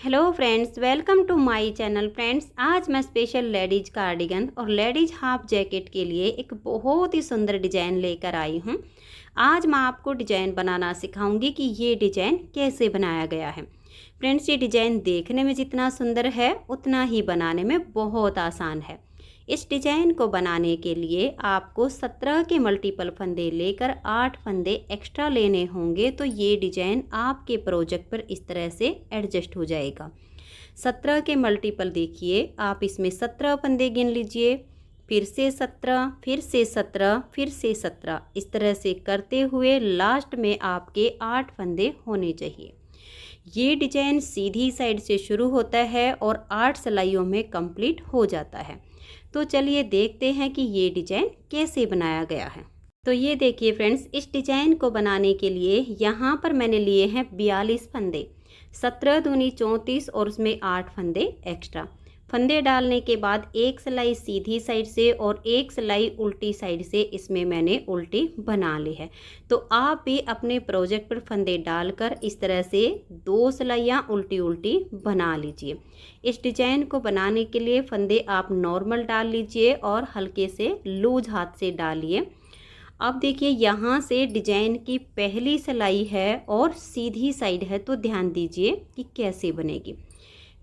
Hello friends, welcome to my channel. Friends, आज मैं special ladies cardigan और ladies half jacket के लिए एक बहुत ही सुंदर डिज़ाइन लेकर आई हूँ। आज मैं आपको डिज़ाइन बनाना सिखाऊंगी कि ये डिज़ाइन कैसे बनाया गया है। फ्रेंड्स, ये डिज़ाइन देखने में जितना सुंदर है उतना ही बनाने में बहुत आसान है। इस डिज़ाइन को बनाने के लिए आपको 17 के मल्टीपल फंदे लेकर 8 फंदे एक्स्ट्रा लेने होंगे, तो ये डिज़ाइन आपके प्रोजेक्ट पर इस तरह से एडजस्ट हो जाएगा। 17 के मल्टीपल देखिए, आप इसमें 17 फंदे गिन लीजिए, फिर से 17, फिर से 17, फिर से 17, इस तरह से करते हुए लास्ट में आपके 8 फंदे होने चाहिए। ये डिज़ाइन सीधी साइड से शुरू होता है और 8 सिलाइयों में कंप्लीट हो जाता है। तो चलिए देखते हैं कि ये डिज़ाइन कैसे बनाया गया है। तो ये देखिए फ्रेंड्स, इस डिज़ाइन को बनाने के लिए यहाँ पर मैंने लिए हैं 42 फंदे, 17 दूनी 34 और उसमें 8 फंदे एक्स्ट्रा। फंदे डालने के बाद एक सिलाई सीधी साइड से और एक सिलाई उल्टी साइड से इसमें मैंने उल्टी बना ली है। तो आप भी अपने प्रोजेक्ट पर फंदे डालकर इस तरह से 2 सिलाइयाँ उल्टी उल्टी बना लीजिए। इस डिज़ाइन को बनाने के लिए फंदे आप नॉर्मल डाल लीजिए और हल्के से लूज हाथ से डालिए। अब देखिए, यहाँ से डिजाइन की पहली सिलाई है और सीधी साइड है, तो ध्यान दीजिए कि कैसे बनेगी।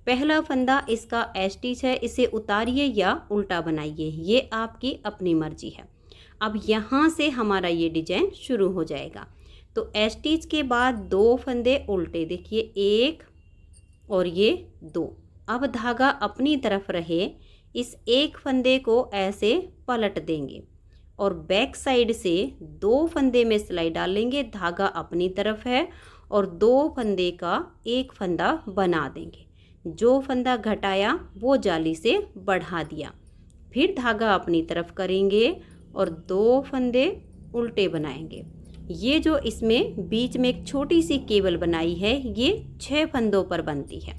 पहला फंदा इसका स्टिच है, इसे उतारिए या उल्टा बनाइए, ये आपकी अपनी मर्जी है। अब यहाँ से हमारा ये डिजाइन शुरू हो जाएगा। तो स्टिच के बाद 2 फंदे उल्टे, देखिए 1 और ये 2। अब धागा अपनी तरफ रहे, इस एक फंदे को ऐसे पलट देंगे और बैक साइड से 2 फंदे में सिलाई डालेंगे। धागा अपनी तरफ है और 2 फंदे का एक फंदा बना देंगे। जो फंदा घटाया वो जाली से बढ़ा दिया। फिर धागा अपनी तरफ करेंगे और 2 फंदे उल्टे बनाएंगे। ये जो इसमें बीच में एक छोटी सी केबल बनाई है, ये 6 फंदों पर बनती है।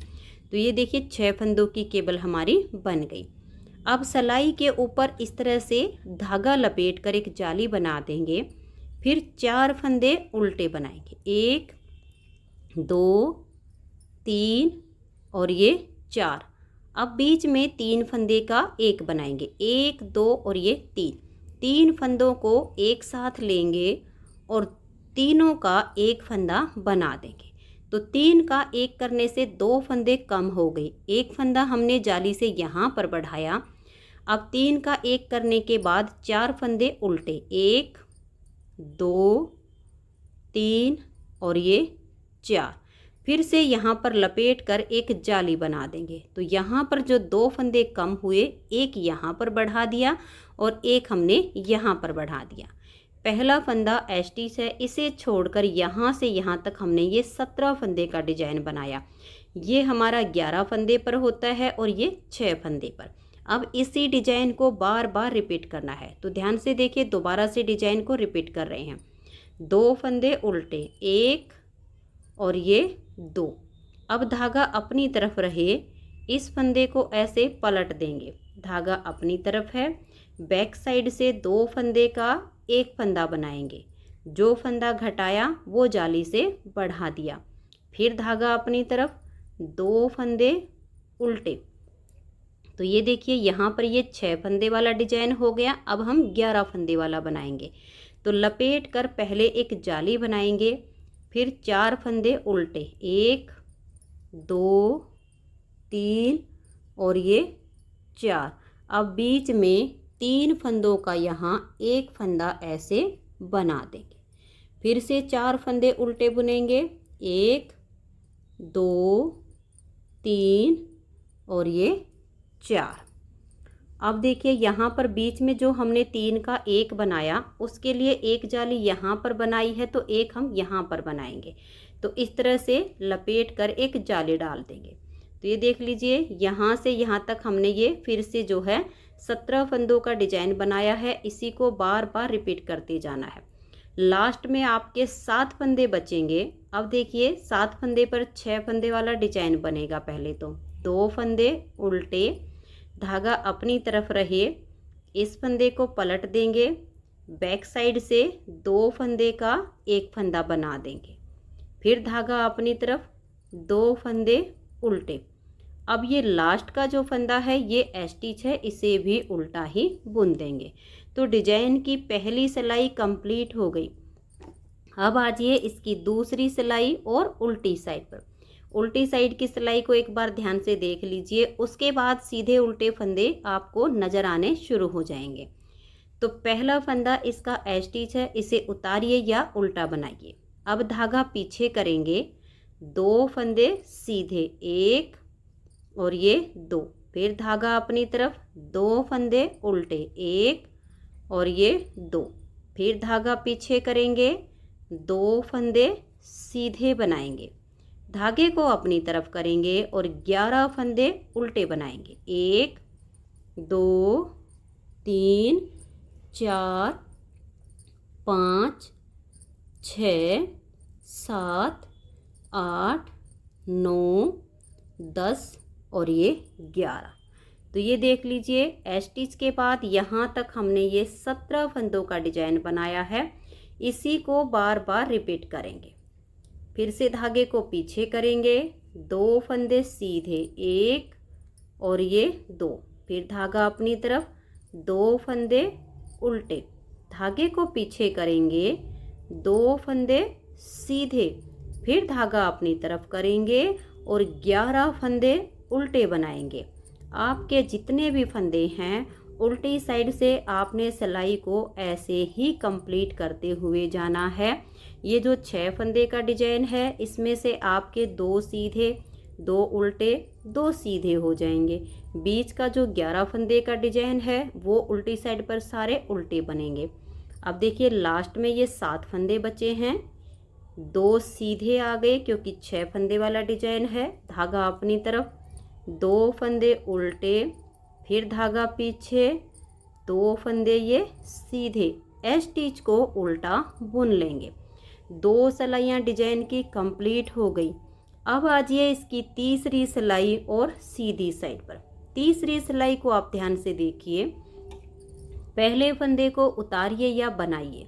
तो ये देखिए 6 फंदों की केबल हमारी बन गई। अब सिलाई के ऊपर इस तरह से धागा लपेट कर एक जाली बना देंगे। फिर 4 फंदे उल्टे बनाएंगे, 1 2 3 और ये 4। अब बीच में 3 फंदे का एक बनाएंगे, 1 2 और ये 3 फंदों को एक साथ लेंगे और तीनों का एक फंदा बना देंगे। तो 3 का एक करने से 2 फंदे कम हो गए, एक फंदा हमने जाली से यहाँ पर बढ़ाया। अब 3 का एक करने के बाद 4 फंदे उल्टे, 1 2 3 और ये 4। फिर से यहाँ पर लपेट कर एक जाली बना देंगे। तो यहाँ पर जो 2 फंदे कम हुए, एक यहाँ पर बढ़ा दिया और एक हमने यहाँ पर बढ़ा दिया। पहला फंदा स्टिच है, इसे छोड़कर यहाँ से यहाँ तक हमने ये 17 फंदे का डिजाइन बनाया। ये हमारा 11 फंदे पर होता है और ये 6 फंदे पर। अब इसी डिजाइन को बार बार रिपीट करना है, तो ध्यान से देखिए, दोबारा से डिजाइन को रिपीट कर रहे हैं। 2 फंदे उल्टे, 1 और ये 2। अब धागा अपनी तरफ रहे, इस फंदे को ऐसे पलट देंगे। धागा अपनी तरफ है, बैक साइड से 2 फंदे का एक फंदा बनाएंगे। जो फंदा घटाया वो जाली से बढ़ा दिया। फिर धागा अपनी तरफ, 2 फंदे उल्टे। तो ये देखिए, यहाँ पर ये 6 फंदे वाला डिजाइन हो गया। अब हम 11 फंदे वाला बनाएंगे। तो लपेट कर पहले एक जाली बनाएंगे, फिर 4 फंदे उल्टे, 1 2 3 और ये 4। अब बीच में 3 फंदों का यहाँ एक फंदा ऐसे बना देंगे। फिर से 4 फंदे उल्टे बुनेंगे, 1 2 3 और ये 4। अब देखिए, यहाँ पर बीच में जो हमने 3 का एक बनाया, उसके लिए एक जाली यहाँ पर बनाई है, तो एक हम यहाँ पर बनाएंगे। तो इस तरह से लपेट कर एक जाली डाल देंगे। तो ये देख लीजिए, यहाँ से यहाँ तक हमने ये फिर से जो है 17 फंदों का डिजाइन बनाया है। इसी को बार बार रिपीट करते जाना है। लास्ट में आपके 7 फंदे बचेंगे। अब देखिए, 7 फंदे पर 6 फंदे वाला डिजाइन बनेगा। पहले तो 2 फंदे उल्टे, धागा अपनी तरफ रहे, इस फंदे को पलट देंगे। बैक साइड से 2 फंदे का एक फंदा बना देंगे। फिर धागा अपनी तरफ, 2 फंदे उल्टे। अब ये लास्ट का जो फंदा है ये स्टिच है, इसे भी उल्टा ही बुन देंगे। तो डिजाइन की पहली सिलाई कंप्लीट हो गई। अब आ जाइए इसकी दूसरी सिलाई और उल्टी साइड पर। उल्टी साइड की सिलाई को एक बार ध्यान से देख लीजिए, उसके बाद सीधे उल्टे फंदे आपको नज़र आने शुरू हो जाएंगे। तो पहला फंदा इसका स्टिच है, इसे उतारिए या उल्टा बनाइए। अब धागा पीछे करेंगे, 2 फंदे सीधे, 1 और ये 2, फिर धागा अपनी तरफ, 2 फंदे उल्टे, 1 और ये 2, फिर धागा पीछे करेंगे, 2 फंदे सीधे बनाएंगे, धागे को अपनी तरफ करेंगे और 11 फंदे उल्टे बनाएंगे, 1 2 3 4 5 6 7 8 9 10 और ये 11। तो ये देख लीजिए स्टिच के बाद यहाँ तक हमने ये 17 फंदों का डिजाइन बनाया है। इसी को बार बार रिपीट करेंगे। फिर से धागे को पीछे करेंगे, 2 फंदे सीधे, 1 और ये 2, फिर धागा अपनी तरफ, 2 फंदे उल्टे, धागे को पीछे करेंगे, 2 फंदे सीधे, फिर धागा अपनी तरफ करेंगे और 11 फंदे उल्टे बनाएंगे। आपके जितने भी फंदे हैं उल्टी साइड से आपने सिलाई को ऐसे ही कंप्लीट करते हुए जाना है। ये जो 6 फंदे का डिजाइन है इसमें से आपके 2 सीधे, 2 उल्टे, 2 सीधे हो जाएंगे। बीच का जो 11 फंदे का डिजाइन है वो उल्टी साइड पर सारे उल्टे बनेंगे। अब देखिए लास्ट में ये 7 फंदे बचे हैं, 2 सीधे आ गए क्योंकि 6 फंदे वाला डिजाइन है, धागा अपनी तरफ, 2 फंदे उल्टे, फिर धागा पीछे, 2 फंदे ये सीधे, स्टिच को उल्टा बुन लेंगे। 2 सिलाइयाँ डिजाइन की कंप्लीट हो गई। अब आ जाइए इसकी तीसरी सिलाई और सीधी साइड पर। तीसरी सिलाई को आप ध्यान से देखिए, पहले फंदे को उतारिए या बनाइए।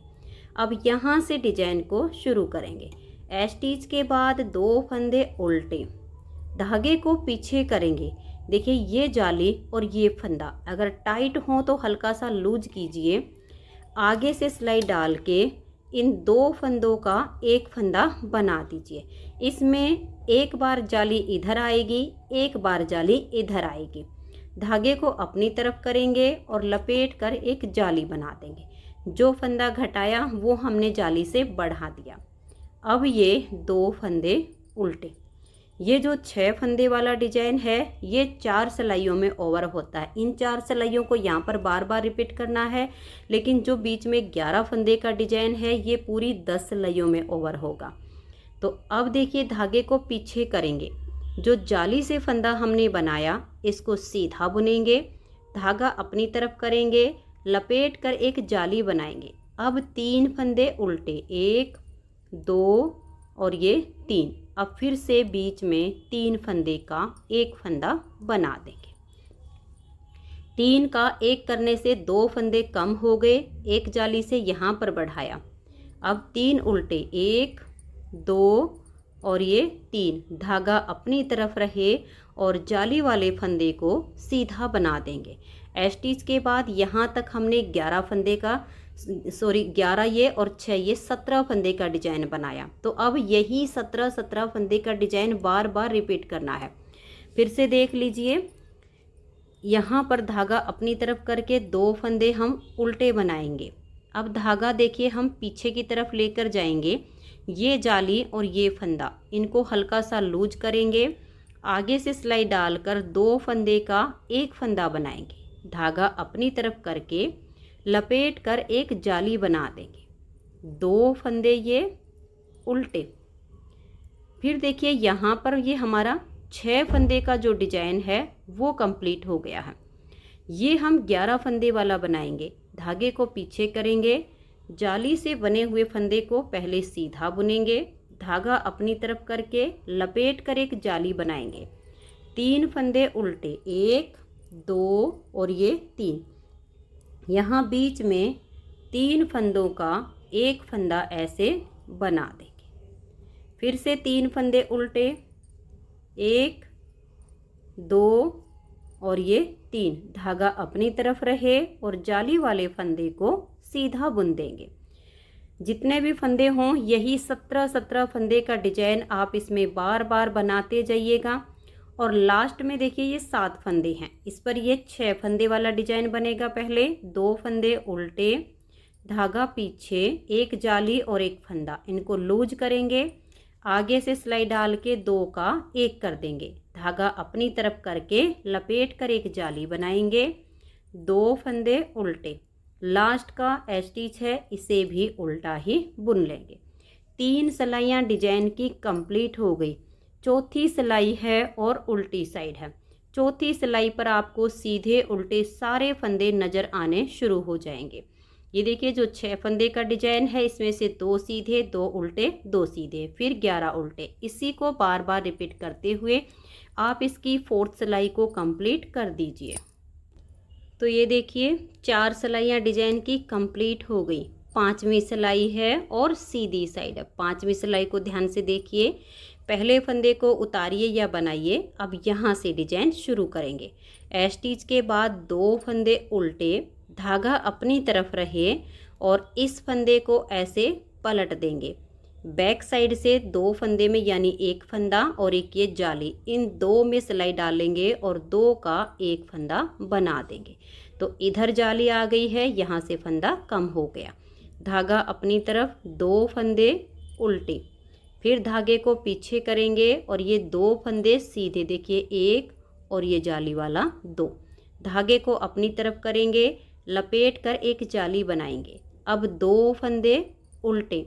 अब यहाँ से डिजाइन को शुरू करेंगे। स्टिच के बाद 2 फंदे उल्टे, धागे को पीछे करेंगे। देखिए ये जाली और ये फंदा अगर टाइट हो तो हल्का सा लूज कीजिए। आगे से सिलाई डाल के इन 2 फंदों का एक फंदा बना दीजिए। इसमें एक बार जाली इधर आएगी, एक बार जाली इधर आएगी। धागे को अपनी तरफ करेंगे और लपेट कर एक जाली बना देंगे। जो फंदा घटाया वो हमने जाली से बढ़ा दिया। अब ये 2 फंदे उल्टे। ये जो 6 फंदे वाला डिजाइन है ये 4 सिलाइयों में ओवर होता है। इन 4 सिलाइयों को यहाँ पर बार बार रिपीट करना है, लेकिन जो बीच में 11 फंदे का डिजाइन है ये पूरी 10 सिलाइयों में ओवर होगा। तो अब देखिए धागे को पीछे करेंगे, जो जाली से फंदा हमने बनाया इसको सीधा बुनेंगे, धागा अपनी तरफ करेंगे, लपेट कर एक जाली बनाएंगे। अब 3 फंदे उल्टे, 1 2 और ये 3। अब फिर से बीच में 3 फंदे का एक फंदा बना देंगे। 3 का 1 करने से 2 फंदे कम हो गए, एक जाली से यहाँ पर बढ़ाया। अब 3 उल्टे, 1 2 और ये 3, धागा अपनी तरफ रहे और जाली वाले फंदे को सीधा बना देंगे। स्टिच के बाद यहाँ तक हमने 11 फंदे का 11 ये और 6 ये 17 फंदे का डिजाइन बनाया। तो अब यही 17 फंदे का डिजाइन बार बार रिपीट करना है। फिर से देख लीजिए, यहाँ पर धागा अपनी तरफ करके 2 फंदे हम उल्टे बनाएंगे। अब धागा देखिए हम पीछे की तरफ लेकर जाएंगे। ये जाली और ये फंदा इनको हल्का सा लूज करेंगे, आगे से सिलाई डालकर 2 फंदे का एक फंदा बनाएंगे, धागा अपनी तरफ करके लपेट कर एक जाली बना देंगे। 2 फंदे ये उल्टे। फिर देखिए यहाँ पर ये हमारा 6 फंदे का जो डिजाइन है वो कंप्लीट हो गया है। ये हम 11 फंदे वाला बनाएंगे। धागे को पीछे करेंगे, जाली से बने हुए फंदे को पहले सीधा बुनेंगे, धागा अपनी तरफ करके लपेट कर एक जाली बनाएंगे। 3 फंदे उल्टे, 1 2 और ये 3। यहाँ बीच में 3 फंदों का एक फंदा ऐसे बना देंगे। फिर से 3 फंदे उल्टे, 1 2 और ये 3। धागा अपनी तरफ रहे और जाली वाले फंदे को सीधा बुन देंगे। जितने भी फंदे हों यही 17 फंदे का डिजाइन आप इसमें बार बार बनाते जाइएगा। और लास्ट में देखिए ये 7 फंदे हैं, इस पर ये 6 फंदे वाला डिजाइन बनेगा। पहले 2 फंदे उल्टे, धागा पीछे, एक जाली और एक फंदा, इनको लूज करेंगे। आगे से सिलाई डाल के 2 का 1 कर देंगे। धागा अपनी तरफ करके लपेट कर एक जाली बनाएंगे। 2 फंदे उल्टे, लास्ट का स्टिच है इसे भी उल्टा ही बुन लेंगे। 3 सिलाइयाँ डिजाइन की कंप्लीट हो गई। चौथी सिलाई है और उल्टी साइड है। चौथी सिलाई पर आपको सीधे उल्टे सारे फंदे नज़र आने शुरू हो जाएंगे। ये देखिए जो 6 फंदे का डिजाइन है इसमें से 2 सीधे, 2 उल्टे, 2 सीधे, फिर 11 उल्टे। इसी को बार बार रिपीट करते हुए आप इसकी 4th सिलाई को कंप्लीट कर दीजिए। तो ये देखिए 4 सिलाइयाँ डिजाइन की कंप्लीट हो गई। 5वीं सिलाई है और सीधी साइड है। 5वीं सिलाई को ध्यान से देखिए। पहले फंदे को उतारिए या बनाइए। अब यहाँ से डिजाइन शुरू करेंगे। स्टिच के बाद 2 फंदे उल्टे, धागा अपनी तरफ रहे और इस फंदे को ऐसे पलट देंगे। बैक साइड से 2 फंदे में यानी एक फंदा और एक ये जाली, इन 2 में सिलाई डालेंगे और 2 का 1 फंदा बना देंगे। तो इधर जाली आ गई है, यहाँ से फंदा कम हो गया। धागा अपनी तरफ, 2 फंदे उल्टे, फिर धागे को पीछे करेंगे और ये 2 फंदे सीधे, देखिए 1 और ये जाली वाला 2। धागे को अपनी तरफ करेंगे, लपेट कर एक जाली बनाएंगे। अब 2 फंदे उल्टे,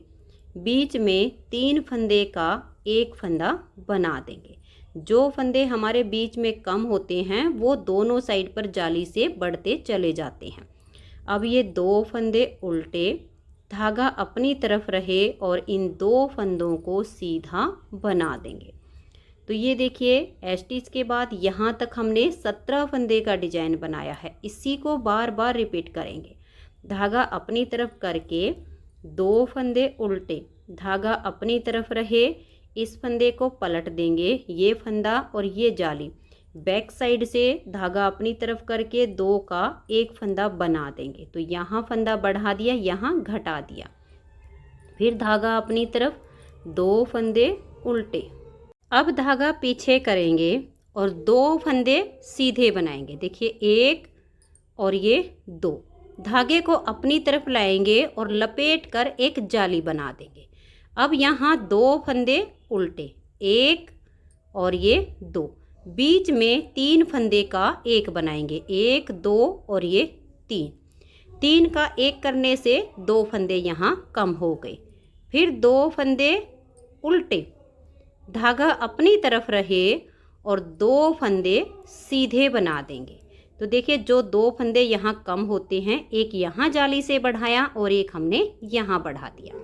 बीच में 3 फंदे का 1 फंदा बना देंगे। जो फंदे हमारे बीच में कम होते हैं वो दोनों साइड पर जाली से बढ़ते चले जाते हैं। अब ये 2 फंदे उल्टे, धागा अपनी तरफ रहे और इन 2 फंदों को सीधा बना देंगे। तो ये देखिए स्टिच के बाद यहाँ तक हमने 17 फंदे का डिजाइन बनाया है। इसी को बार बार रिपीट करेंगे। धागा अपनी तरफ करके 2 फंदे उल्टे, धागा अपनी तरफ रहे, इस फंदे को पलट देंगे, ये फंदा और ये जाली। बैक साइड से धागा अपनी तरफ करके 2 का 1 फंदा बना देंगे। तो यहाँ फंदा बढ़ा दिया, यहाँ घटा दिया। फिर धागा अपनी तरफ, 2 फंदे उल्टे। अब धागा पीछे करेंगे और 2 फंदे सीधे बनाएंगे। देखिए 1 और ये 2। धागे को अपनी तरफ लाएंगे और लपेट कर एक जाली बना देंगे। अब यहाँ 2 फंदे उल्टे, 1 और ये 2। बीच में 3 फंदे का 1 बनाएंगे, 1, 2 और ये 3। 3 का 1 करने से 2 फंदे यहाँ कम हो गए। फिर 2 फंदे उल्टे, धागा अपनी तरफ रहे और 2 फंदे सीधे बना देंगे। तो देखिए जो 2 फंदे यहाँ कम होते हैं, एक यहाँ जाली से बढ़ाया और एक हमने यहाँ बढ़ा दिया।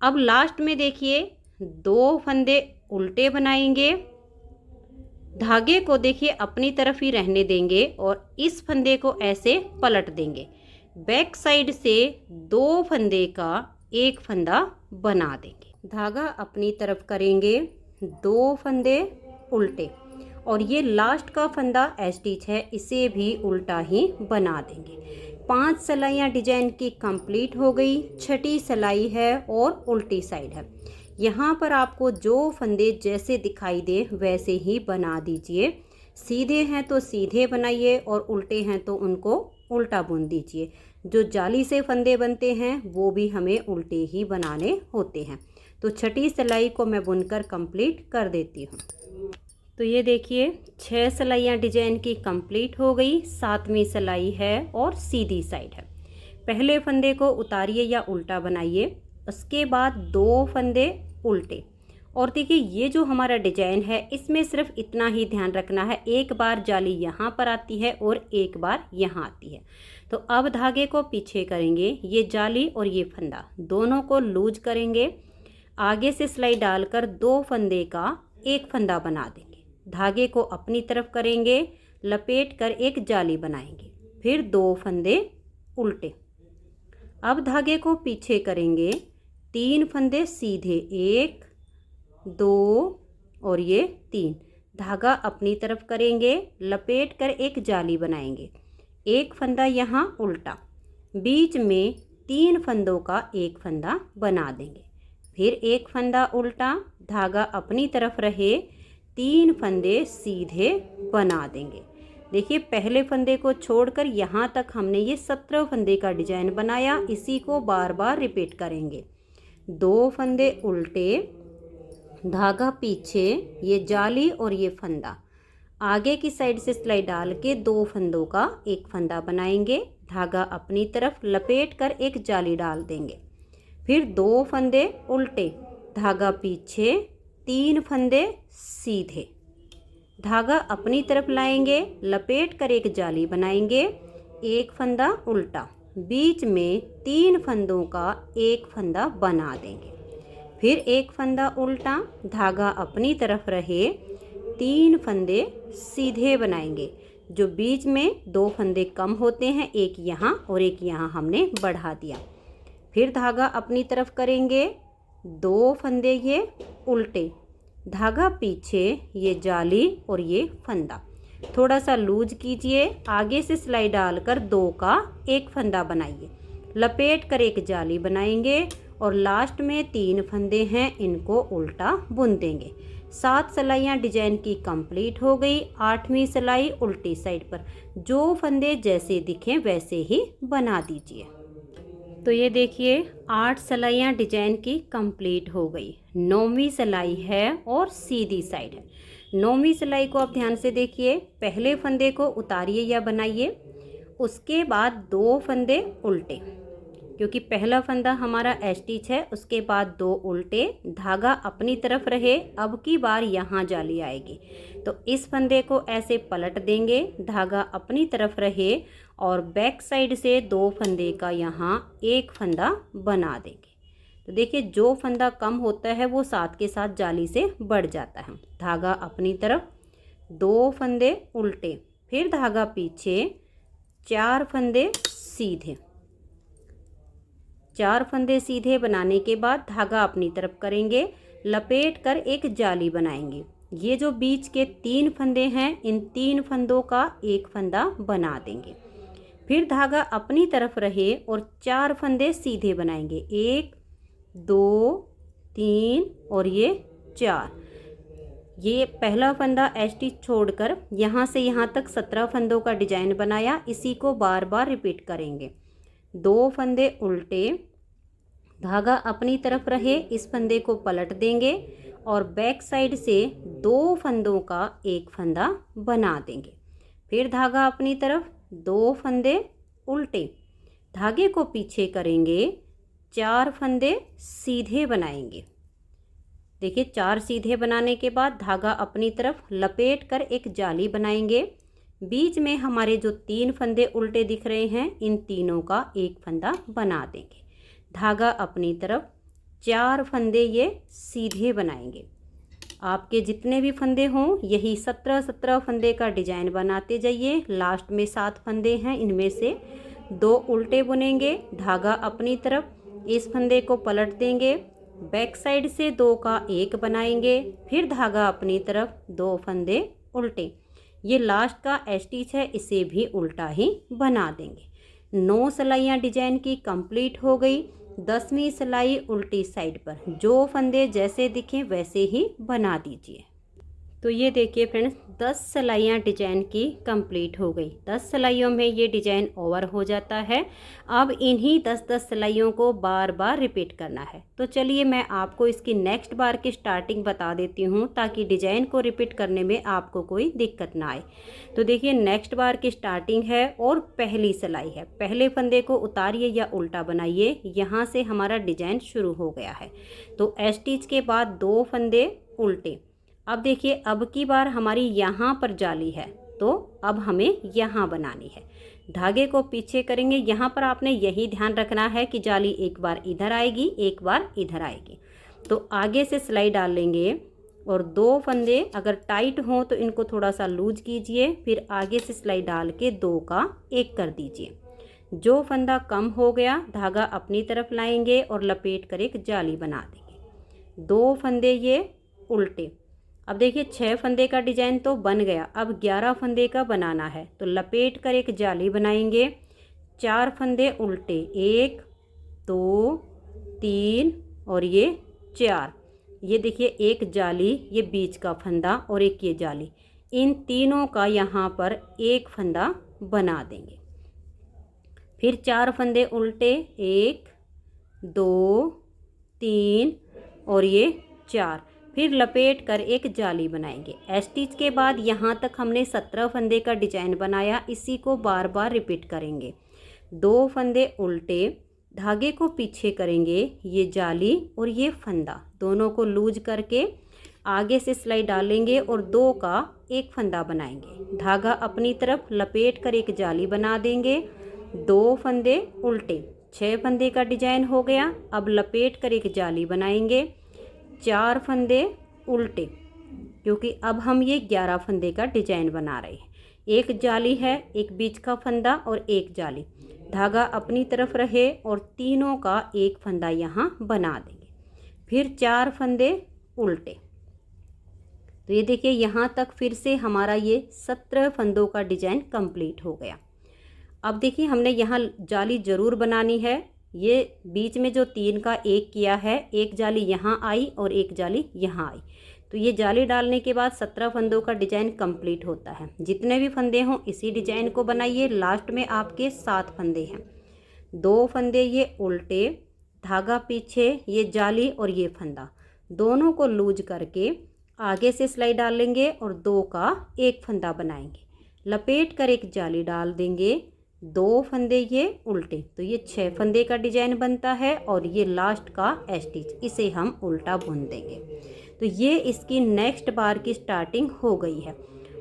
अब लास्ट में देखिए 2 फंदे उल्टे बनाएंगे, धागे को देखिए अपनी तरफ ही रहने देंगे और इस फंदे को ऐसे पलट देंगे। बैक साइड से 2 फंदे का 1 फंदा बना देंगे। धागा अपनी तरफ करेंगे, 2 फंदे उल्टे और ये लास्ट का फंदा स्टिच है, इसे भी उल्टा ही बना देंगे। 5 सिलाइयाँ डिजाइन की कंप्लीट हो गई। 6ठी सिलाई है और उल्टी साइड है। यहाँ पर आपको जो फंदे जैसे दिखाई दे वैसे ही बना दीजिए। सीधे हैं तो सीधे बनाइए और उल्टे हैं तो उनको उल्टा बुन दीजिए। जो जाली से फंदे बनते हैं वो भी हमें उल्टे ही बनाने होते हैं। तो 6ठी सिलाई को मैं बुनकर कंप्लीट कर देती हूँ। तो ये देखिए 6 सिलाइयाँ डिजाइन की कंप्लीट हो गई। 7वीं सिलाई है और सीधी साइड है। पहले फंदे को उतारिए या उल्टा बनाइए, उसके बाद 2 फंदे उल्टे। और देखिए ये जो हमारा डिजाइन है इसमें सिर्फ इतना ही ध्यान रखना है, एक बार जाली यहाँ पर आती है और एक बार यहाँ आती है। तो अब धागे को पीछे करेंगे, ये जाली और ये फंदा दोनों को लूज करेंगे। आगे से सिलाई डालकर 2 फंदे का 1 फंदा बना देंगे। धागे को अपनी तरफ करेंगे, लपेट कर एक जाली बनाएंगे। फिर 2 फंदे उल्टे। अब धागे को पीछे करेंगे, 3 फंदे सीधे, 1, 2 और ये 3। धागा अपनी तरफ करेंगे, लपेट कर एक जाली बनाएंगे। एक फंदा यहाँ उल्टा, बीच में 3 फंदों का एक फंदा बना देंगे। फिर एक फंदा उल्टा, धागा अपनी तरफ रहे, 3 फंदे सीधे बना देंगे। देखिए पहले फंदे को छोड़कर यहाँ तक हमने ये 17 फंदे का डिजाइन बनाया। इसी को बार बार रिपीट करेंगे। 2 फंदे उल्टे, धागा पीछे, ये जाली और ये फंदा। आगे की साइड से सिलाई डाल के 2 फंदों का एक फंदा बनाएंगे। धागा अपनी तरफ लपेट कर एक जाली डाल देंगे। फिर 2 फंदे उल्टे, धागा पीछे, 3 फंदे सीधे, धागा अपनी तरफ लाएंगे, लपेट कर एक जाली बनाएंगे। एक फंदा उल्टा, बीच में 3 फंदों का एक फंदा बना देंगे। फिर एक फंदा उल्टा, धागा अपनी तरफ रहे, 3 फंदे सीधे बनाएंगे। जो बीच में 2 फंदे कम होते हैं, एक यहाँ और एक यहाँ हमने बढ़ा दिया। फिर धागा अपनी तरफ करेंगे, 2 फंदे ये उल्टे, धागा पीछे, ये जाली और ये फंदा। थोड़ा सा लूज कीजिए, आगे से सिलाई डालकर 2 का एक फंदा बनाइए, लपेट कर एक जाली बनाएंगे और लास्ट में 3 फंदे हैं, इनको उल्टा बुन देंगे। 7 सिलाइयाँ डिजाइन की कंप्लीट हो गई। 8वीं सिलाई उल्टी साइड पर, जो फंदे जैसे दिखें वैसे ही बना दीजिए। तो ये देखिए 8 सिलाइयाँ डिजाइन की कंप्लीट हो गई। 9वीं सिलाई है और सीधी साइड है। 9वीं सिलाई को आप ध्यान से देखिए। पहले फंदे को उतारिए या बनाइए, उसके बाद 2 फंदे उल्टे, क्योंकि पहला फंदा हमारा स्टिच है, उसके बाद 2 उल्टे, धागा अपनी तरफ रहे। अब की बार यहाँ जाली आएगी, तो इस फंदे को ऐसे पलट देंगे, धागा अपनी तरफ रहे और बैक साइड से 2 फंदे का यहाँ एक फंदा बना देंगे। तो देखिए जो फंदा कम होता है वो साथ के साथ जाली से बढ़ जाता है। धागा अपनी तरफ, 2 फंदे उल्टे, फिर धागा पीछे, 4 फंदे सीधे। 4 फंदे सीधे बनाने के बाद धागा अपनी तरफ करेंगे, लपेट कर एक जाली बनाएंगे। ये जो बीच के 3 फंदे हैं, इन 3 फंदों का एक फंदा बना देंगे। फिर धागा अपनी तरफ रहे और 4 फंदे सीधे बनाएंगे, 1 2 3 और ये 4। ये पहला फंदा स्टिच छोड़कर यहाँ से यहाँ तक 17 फंदों का डिजाइन बनाया। इसी को बार बार रिपीट करेंगे। 2 फंदे उल्टे, धागा अपनी तरफ रहे, इस फंदे को पलट देंगे और बैक साइड से 2 फंदों का एक फंदा बना देंगे। फिर धागा अपनी तरफ, 2 फंदे उल्टे, धागे को पीछे करेंगे, 4 फंदे सीधे बनाएंगे। देखिए 4 सीधे बनाने के बाद धागा अपनी तरफ लपेट कर एक जाली बनाएंगे। बीच में हमारे जो 3 फंदे उल्टे दिख रहे हैं, इन तीनों का एक फंदा बना देंगे। धागा अपनी तरफ, 4 फंदे ये सीधे बनाएंगे। आपके जितने भी फंदे हों, यही 17 फंदे का डिजाइन बनाते जाइए। लास्ट में 7 फंदे हैं, इनमें से 2 उल्टे बुनेंगे, धागा अपनी तरफ, इस फंदे को पलट देंगे, बैक साइड से 2 का एक बनाएंगे। फिर धागा अपनी तरफ, 2 फंदे उल्टे, ये लास्ट का स्टिच है, इसे भी उल्टा ही बना देंगे। 9 सिलाइयाँ डिजाइन की कंप्लीट हो गई। 10वीं सिलाई उल्टी साइड पर, जो फंदे जैसे दिखें वैसे ही बना दीजिए। तो ये देखिए फ्रेंड्स, 10 सिलाइयाँ डिजाइन की कंप्लीट हो गई। 10 सिलाइयों में ये डिजाइन ओवर हो जाता है। अब इन्हीं 10-10 सिलाइयों को बार बार रिपीट करना है। तो चलिए मैं आपको इसकी नेक्स्ट बार की स्टार्टिंग बता देती हूँ, ताकि डिजाइन को रिपीट करने में आपको कोई दिक्कत ना आए। तो देखिए नेक्स्ट बार की स्टार्टिंग है और पहली सिलाई है। पहले फंदे को उतारिए या उल्टा बनाइए, यहाँ से हमारा डिजाइन शुरू हो गया है। तो स्टिच के बाद 2 फंदे उल्टे। अब देखिए अब की बार हमारी यहाँ पर जाली है, तो अब हमें यहाँ बनानी है। धागे को पीछे करेंगे। यहाँ पर आपने यही ध्यान रखना है कि जाली एक बार इधर आएगी, एक बार इधर आएगी। तो आगे से सिलाई डाल लेंगे और 2 फंदे अगर टाइट हों तो इनको थोड़ा सा लूज कीजिए। फिर आगे से सिलाई डाल के 2 का एक कर दीजिए। जो फंदा कम हो गया, धागा अपनी तरफ लाएंगे और लपेट कर एक जाली बना देंगे। 2 फंदे ये उल्टे, अब देखिए 6 फंदे का डिजाइन तो बन गया, अब 11 फंदे का बनाना है। तो लपेट कर एक जाली बनाएंगे, 4 फंदे उल्टे, 1 2 3 और ये 4। ये देखिए एक जाली, ये बीच का फंदा और एक ये जाली, इन तीनों का यहाँ पर एक फंदा बना देंगे। फिर 4 फंदे उल्टे, 1 2 3 और ये 4। फिर लपेट कर एक जाली बनाएंगे। स्टिच के बाद यहाँ तक हमने 17 फंदे का डिजाइन बनाया, इसी को बार बार रिपीट करेंगे। 2 फंदे उल्टे, धागे को पीछे करेंगे, ये जाली और ये फंदा दोनों को लूज करके आगे से सिलाई डालेंगे और 2 का एक फंदा बनाएंगे। धागा अपनी तरफ लपेट कर एक जाली बना देंगे, 2 फंदे उल्टे, 6 फंदे का डिजाइन हो गया। अब लपेट कर एक जाली बनाएंगे, 4 फंदे उल्टे, क्योंकि अब हम ये 11 फंदे का डिजाइन बना रहे हैं। एक जाली है, एक बीच का फंदा और एक जाली, धागा अपनी तरफ रहे और तीनों का एक फंदा यहाँ बना देंगे। फिर 4 फंदे उल्टे। तो ये देखिए यहाँ तक फिर से हमारा ये 17 फंदों का डिजाइन कंप्लीट हो गया। अब देखिए हमने यहाँ जाली ज़रूर बनानी है। ये बीच में जो 3 का एक किया है, एक जाली यहाँ आई और एक जाली यहाँ आई, तो ये जाली डालने के बाद 17 फंदों का डिजाइन कंप्लीट होता है। जितने भी फंदे हों इसी डिजाइन को बनाइए। लास्ट में आपके 7 फंदे हैं, 2 फंदे ये उल्टे, धागा पीछे, ये जाली और ये फंदा दोनों को लूज करके आगे से सिलाई डालेंगे और 2 का एक फंदा बनाएंगे। लपेट कर एक जाली डाल देंगे, 2 फंदे ये उल्टे, तो ये 6 फंदे का डिजाइन बनता है और ये लास्ट का स्टिच, इसे हम उल्टा बुन देंगे। तो ये इसकी नेक्स्ट बार की स्टार्टिंग हो गई है।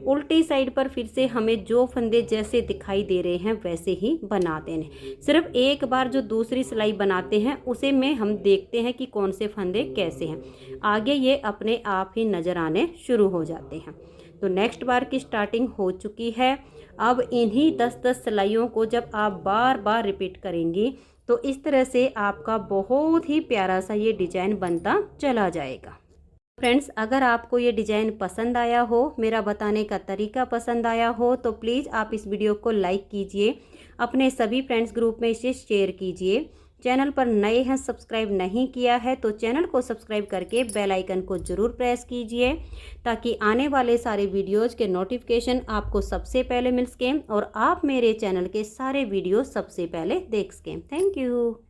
उल्टी साइड पर फिर से हमें जो फंदे जैसे दिखाई दे रहे हैं वैसे ही बना देने। सिर्फ एक बार जो दूसरी सिलाई बनाते हैं उसे में हम देखते हैं कि कौन से फंदे कैसे हैं, आगे ये अपने आप ही नज़र आने शुरू हो जाते हैं। तो नेक्स्ट बार की स्टार्टिंग हो चुकी है। अब इन्हीं 10-10 सिलाइयों को जब आप बार बार रिपीट करेंगी तो इस तरह से आपका बहुत ही प्यारा सा ये डिजाइन बनता चला जाएगा। फ्रेंड्स, अगर आपको ये डिज़ाइन पसंद आया हो, मेरा बताने का तरीका पसंद आया हो, तो प्लीज़ आप इस वीडियो को लाइक कीजिए, अपने सभी फ्रेंड्स ग्रुप में इसे शेयर कीजिए। चैनल पर नए हैं, सब्सक्राइब नहीं किया है तो चैनल को सब्सक्राइब करके बेल आइकन को ज़रूर प्रेस कीजिए, ताकि आने वाले सारे वीडियोज़ के नोटिफिकेशन आपको सबसे पहले मिल सकें और आप मेरे चैनल के सारे वीडियो सबसे पहले देख सकें। Thank you.